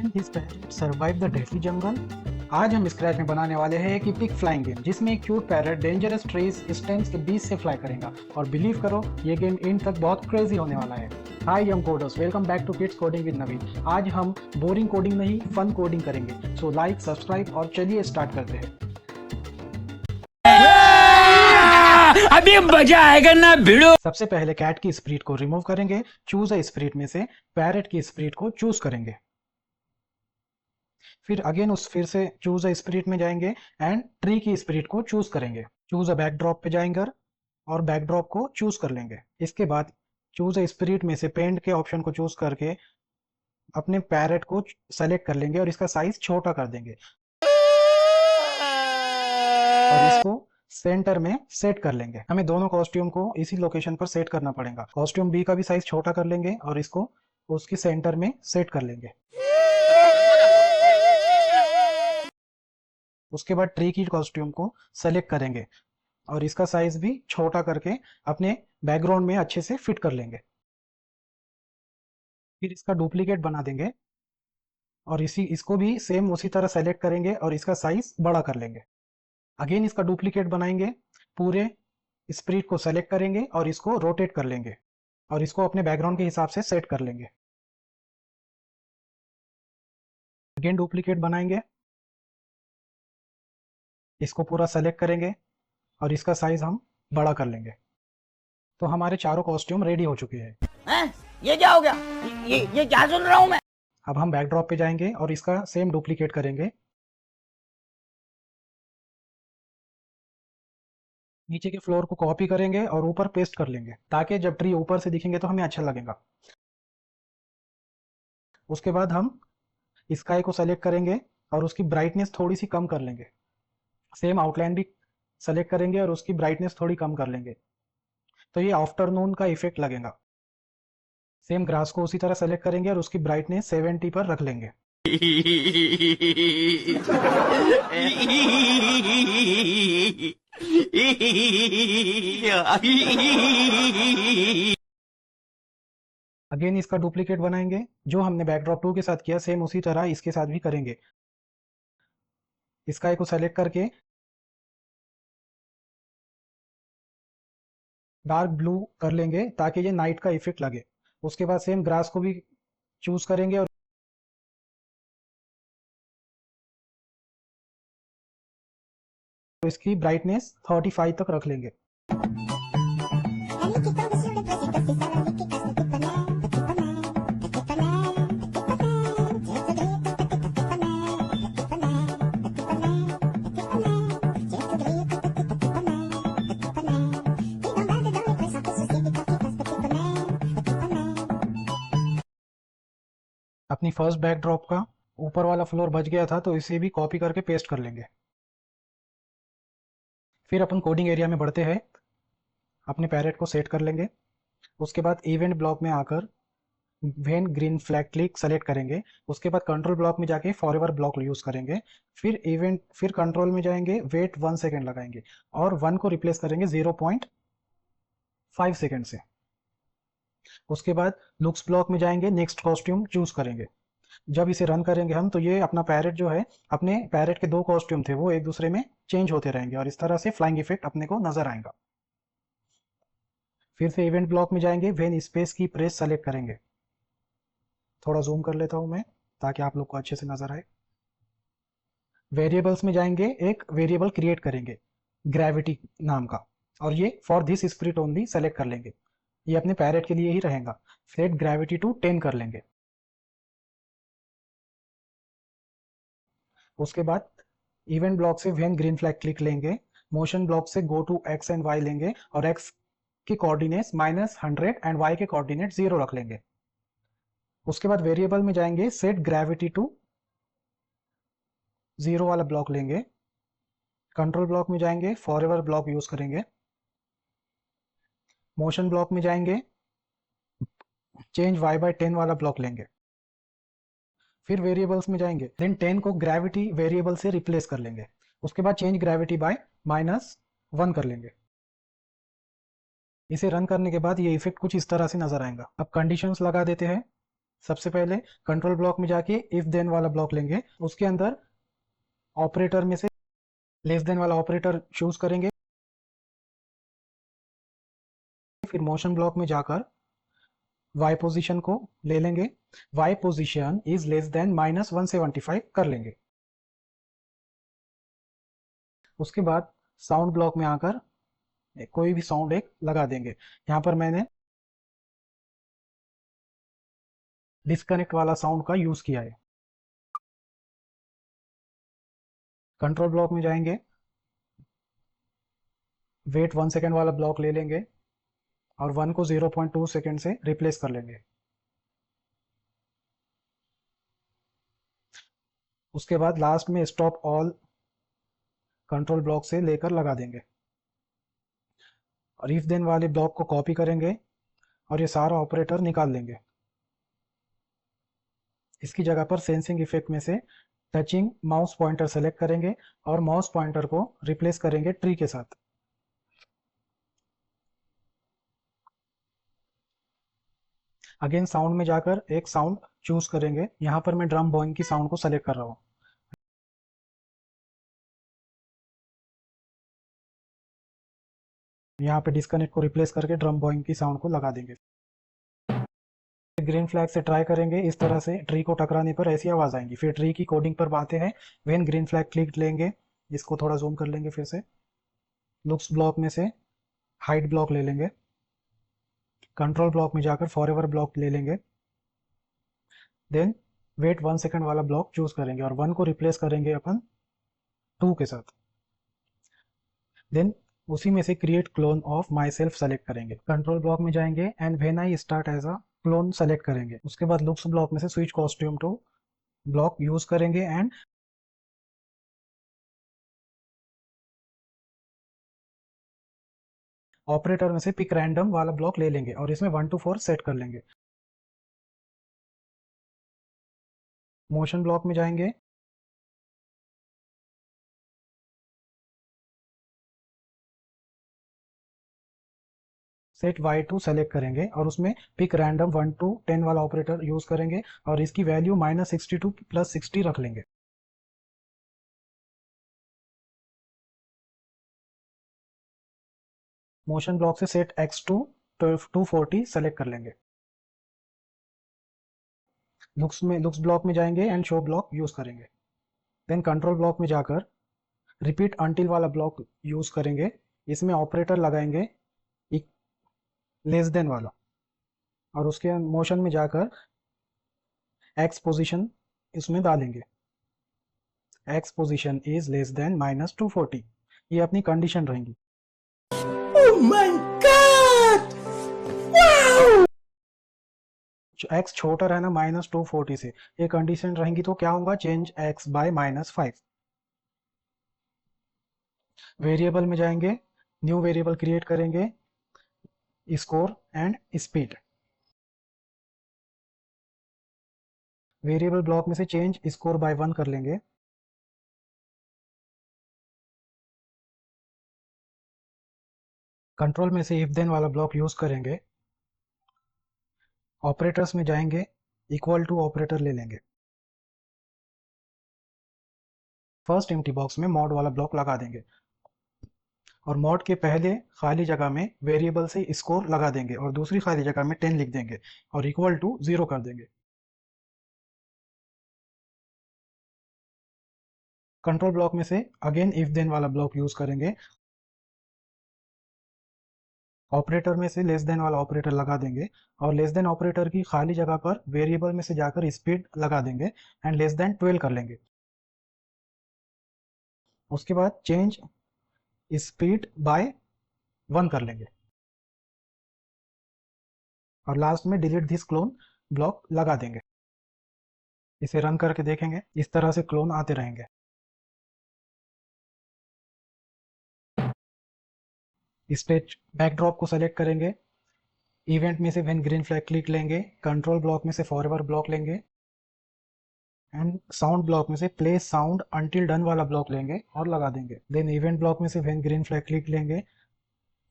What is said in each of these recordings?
Can his parrot survive the deadly jungle? आज हम scratch में बनाने वाले हैं एक इपिक फ्लाइंग गेम जिसमें एक cute parrot dangerous trees stems के बीच से फ्लाई करेगा और बिलीव करो ये गेम एंड तक बहुत क्रेजी होने वाला है। Hi young coders, welcome back to kids coding with Naveen. आज हम बोरिंग कोडिंग नहीं फन कोडिंग करेंगे। सो लाइक सब्सक्राइब और चलिए स्टार्ट करते हैं। अभी मजा आएगा ना भिड़ो। सबसे पहले कैट की स्प्रिट को रिमूव करेंगे। चूज अ स्प्रिट में से पैरट की स्प्रिट को चूज करेंगे। फिर से चूज अ स्पिरिट में जाएंगे एंड ट्री की स्पिरिट को चूज करेंगे। चूज अ बैकड्रॉप पे जाएंगे और बैकड्रॉप को चूज कर लेंगे। इसके बाद चूज अ स्पिरिट में से पेंट के ऑप्शन को चूज करके अपने पैरट को सेलेक्ट कर लेंगे और इसका साइज छोटा कर देंगे और इसको सेंटर में सेट कर लेंगे। हमें दोनों कॉस्ट्यूम को इसी लोकेशन पर सेट करना पड़ेगा। कॉस्ट्यूम बी का भी साइज छोटा कर लेंगे और इसको उसकी सेंटर में सेट कर लेंगे। उसके बाद ट्री की कॉस्ट्यूम को सेलेक्ट करेंगे और इसका साइज भी छोटा करके अपने बैकग्राउंड में अच्छे से फिट कर लेंगे। फिर इसका डुप्लीकेट बना देंगे और इसको भी सेम उसी तरह सेलेक्ट करेंगे और इसका साइज बड़ा कर लेंगे। अगेन इसका डुप्लीकेट बनाएंगे, पूरे स्प्रिट को सेलेक्ट करेंगे और इसको रोटेट कर लेंगे और इसको अपने बैकग्राउंड के हिसाब से सेट कर लेंगे। अगेन डुप्लीकेट बनाएंगे, इसको पूरा सेलेक्ट करेंगे और इसका साइज हम बड़ा कर लेंगे। तो हमारे चारों कॉस्ट्यूम रेडी हो चुके हैं। ये क्या हो गया? ये क्या सुन रहा हूं मैं? अब हम बैकड्रॉप पे जाएंगे और इसका सेम डुप्लीकेट करेंगे। नीचे के फ्लोर को कॉपी करेंगे और ऊपर पेस्ट कर लेंगे ताकि जब ट्री ऊपर से दिखेंगे तो हमें अच्छा लगेगा। उसके बाद हम स्काई को सेलेक्ट करेंगे और उसकी ब्राइटनेस थोड़ी सी कम कर लेंगे। सेम आउटलाइन भी सेलेक्ट करेंगे और उसकी ब्राइटनेस थोड़ी कम कर लेंगे तो ये आफ्टरनून का इफेक्ट लगेगा। सेम ग्रास को उसी तरह सेलेक्ट करेंगे और उसकी ब्राइटनेस 70 पर रख लेंगे। अगेन इसका डुप्लीकेट बनाएंगे। जो हमने बैकड्रॉप 2 के साथ किया सेम उसी तरह इसके साथ भी करेंगे। स्काई को सेलेक्ट करके डार्क ब्लू कर लेंगे ताकि ये नाइट का इफेक्ट लगे। उसके बाद सेम ग्रास को भी चूज करेंगे और इसकी ब्राइटनेस 35 तक रख लेंगे। अपनी फर्स्ट बैकड्रॉप का ऊपर वाला फ्लोर बच गया था तो इसे भी कॉपी करके पेस्ट कर लेंगे। फिर अपन कोडिंग एरिया में बढ़ते हैं, अपने पैरेट को सेट कर लेंगे। उसके बाद इवेंट ब्लॉक में आकर when green flag click select करेंगे। उसके बाद कंट्रोल ब्लॉक में जाके फॉरएवर ब्लॉक यूज करेंगे। फिर कंट्रोल में जाएंगे, वेट 1 सेकेंड लगाएंगे और 1 को रिप्लेस करेंगे 0.5 सेकेंड से। उसके बाद लुक्स ब्लॉक में जाएंगे, नेक्स्ट कॉस्ट्यूम चूज करेंगे। जब इसे रन करेंगे हम तो ये अपना पैरेट जो है, अपने पैरेट के 2 कॉस्ट्यूम थे वो एक दूसरे में चेंज होते रहेंगे और इस तरह से फ्लाइंग इफेक्ट अपने को नजर आएगा। फिर से इवेंट ब्लॉक में जाएंगे, व्हेन स्पेस की प्रेस सेलेक्ट करेंगे। थोड़ा जूम कर लेता हूं मैं ताकि आप लोग को अच्छे से नजर आए। वेरिएबल्स में जाएंगे, एक वेरिएबल क्रिएट करेंगे ग्रेविटी नाम का और ये for this spirit only select कर लेंगे। ये अपने पैरेट के लिए ही रहेगा। सेट ग्रेविटी टू 10 कर लेंगे। उसके बाद इवेंट ब्लॉक से व्हेन ग्रीन फ्लैग क्लिक लेंगे, मोशन ब्लॉक से go to x and y लेंगे और एक्स के कोऑर्डिनेट्स -100 एंड वाई के कोऑर्डिनेट 0 रख लेंगे। उसके बाद वेरिएबल में जाएंगे, सेट ग्रेविटी टू 0 वाला ब्लॉक लेंगे। कंट्रोल ब्लॉक में जाएंगे, फॉरएवर ब्लॉक यूज करेंगे। मोशन ब्लॉक में जाएंगे, चेंज वाई बाय 10 वाला ब्लॉक लेंगे। फिर वेरिएबल्स में जाएंगे, देन 10 को ग्रेविटी वेरिएबल से रिप्लेस कर लेंगे। उसके बाद चेंज ग्रेविटी बाय -1 कर लेंगे। इसे रन करने के बाद ये इफेक्ट कुछ इस तरह से नजर आएगा। अब कंडीशंस लगा देते हैं। सबसे पहले कंट्रोल ब्लॉक में जाके इफ देन वाला ब्लॉक लेंगे, उसके अंदर ऑपरेटर में से लेस देन वाला ऑपरेटर चूज करेंगे, फिर मोशन ब्लॉक में जाकर y पोजीशन को ले लेंगे, y position is less than -175 कर लेंगे। उसके बाद साउंड ब्लॉक में आकर कोई भी साउंड एक लगा देंगे। यहाँ पर मैंने डिस्कनेक्ट वाला साउंड का यूज किया है। कंट्रोल ब्लॉक में जाएंगे, वेट 1 सेकेंड वाला ब्लॉक ले लेंगे और 1 को 0.2 सेकेंड से रिप्लेस कर लेंगे। उसके बाद लास्ट में स्टॉप ऑल कंट्रोल ब्लॉक से लेकर लगा देंगे और इफ देन वाले ब्लॉक को कॉपी करेंगे और ये सारा ऑपरेटर निकाल लेंगे। इसकी जगह पर सेंसिंग इफेक्ट में से टचिंग माउस पॉइंटर सेलेक्ट करेंगे और माउस पॉइंटर को रिप्लेस करेंगे ट्री के साथ। अगेन साउंड में जाकर एक साउंड चूज करेंगे। यहाँ पर मैं ड्रम बॉइंग की साउंड को सेलेक्ट कर रहा हूँ। यहाँ पे डिस्कनेक्ट को रिप्लेस करके ड्रम बॉइंग की साउंड को लगा देंगे। ग्रीन फ्लैग से ट्राई करेंगे, इस तरह से ट्री को टकराने पर ऐसी आवाज आएंगी। फिर ट्री की कोडिंग पर आते हैं। व्हेन ग्रीन फ्लैग क्लिक लेंगे, इसको थोड़ा जूम कर लेंगे फिर से। लुक्स ब्लॉक में से हाइड ब्लॉक ले लेंगे, कंट्रोल ब्लॉक में जाकर फॉरएवर ब्लॉक ले लेंगे, देन वेट 1 सेकंड वाला ब्लॉक चूज करेंगे और 1 को रिप्लेस करेंगे अपन 2 के साथ। देन उसी में से create clone of myself select करेंगे। कंट्रोल ब्लॉक में जाएंगे and when I start as a clone select करेंगे। उसके बाद लुक्स ब्लॉक में से switch costume to block use करेंगे एंड ऑपरेटर में से पिक रैंडम वाला ब्लॉक ले लेंगे और इसमें 1 to 4 सेट कर लेंगे। मोशन ब्लॉक में जाएंगे, सेट y2 सेलेक्ट करेंगे और उसमें पिक रैंडम 1 to 10 वाला ऑपरेटर यूज करेंगे और इसकी वैल्यू -62 + 60 रख लेंगे। मोशन ब्लॉक से सेट x2 240 सेलेक्ट कर लेंगे। लुक्स ब्लॉक में जाएंगे एंड शो ब्लॉक यूज करेंगे। देन कंट्रोल ब्लॉक में जाकर रिपीट अंटिल वाला ब्लॉक यूज करेंगे। इसमें ऑपरेटर लगाएंगे लेस देन वाला और उसके मोशन में जाकर एक्स पोजीशन इसमें डालेंगे। X position is less than -240। ये अपनी कंडीशन रहेंगी। Oh my God! Wow! X छोटा रहना -240 से, ये कंडीशन रहेंगी तो क्या होगा, चेंज एक्स बाय -5। वेरिएबल में जाएंगे, न्यू वेरिएबल क्रिएट करेंगे, score and speed. Variable block में से चेंज स्कोर बाय 1 कर लेंगे। कंट्रोल में से इफ देन वाला ब्लॉक यूज करेंगे। ऑपरेटर्स में जाएंगे, इक्वल टू ऑपरेटर ले लेंगे। फर्स्ट एम्प्टी बॉक्स में मॉड वाला ब्लॉक लगा देंगे और मॉड के पहले खाली जगह में वेरिएबल से स्कोर लगा देंगे और दूसरी खाली जगह में 10 लिख देंगे और इक्वल टू 0 कर देंगे। कंट्रोल ब्लॉक में से अगेन इफ देन वाला ब्लॉक यूज करेंगे। ऑपरेटर में से लेस देन वाला ऑपरेटर लगा देंगे और लेस देन ऑपरेटर की खाली जगह पर वेरिएबल में से जाकर स्पीड लगा देंगे एंड लेस देन 12 कर लेंगे। उसके बाद चेंज स्पीड बाय 1 कर लेंगे और लास्ट में डिलीट दिस क्लोन ब्लॉक लगा देंगे। इसे रन करके देखेंगे, इस तरह से क्लोन आते रहेंगे। स्टेज बैकड्रॉप को सेलेक्ट करेंगे, इवेंट में से व्हेन ग्रीन फ्लैग क्लिक लेंगे, कंट्रोल ब्लॉक में से फॉरएवर ब्लॉक लेंगे एंड साउंड ब्लॉक में से प्ले साउंड अंटिल डन वाला ब्लॉक लेंगे और लगा देंगे। देन इवेंट ब्लॉक में से व्हेन ग्रीन फ्लैग क्लिक लेंगे,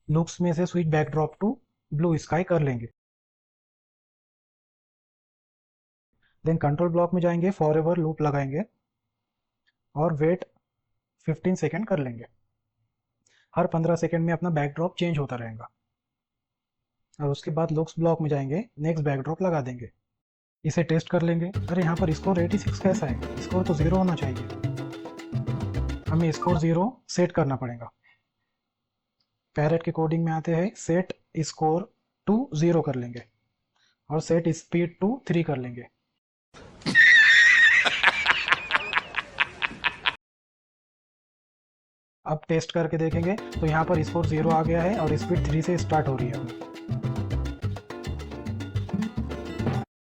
लुक्स में से switch backdrop to blue sky कर लेंगे। देन कंट्रोल ब्लॉक में जाएंगे, फॉर एवर लूप लगाएंगे और वेट 15 सेकेंड कर लेंगे। हर 15 सेकेंड में अपना बैकड्रॉप चेंज होता रहेगा। और उसके बाद लुक्स ब्लॉक में जाएंगे, नेक्स्ट बैकड्रॉप लगा देंगे। इसे टेस्ट कर लेंगे। अरे यहाँ पर स्कोर 86 कैसा है? स्कोर तो 0 होना चाहिए। हमें स्कोर 0 सेट करना पड़ेगा। पैरेट के कोडिंग में आते हैं, सेट स्कोर टू 0 कर लेंगे और सेट स्पीड टू 3 कर लेंगे। अब टेस्ट करके देखेंगे तो यहाँ पर स्कोर 0 आ गया है और स्पीड 3 से स्टार्ट हो रही है।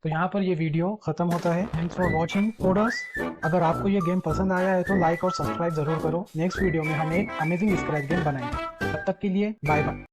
तो यहाँ पर ये वीडियो खत्म होता है। Thanks for watching coders. अगर आपको ये गेम पसंद आया है तो लाइक और सब्सक्राइब जरूर करो। नेक्स्ट वीडियो में हम एक अमेजिंग स्क्रैच गेम बनाएंगे। तब तक के लिए बाय बाय।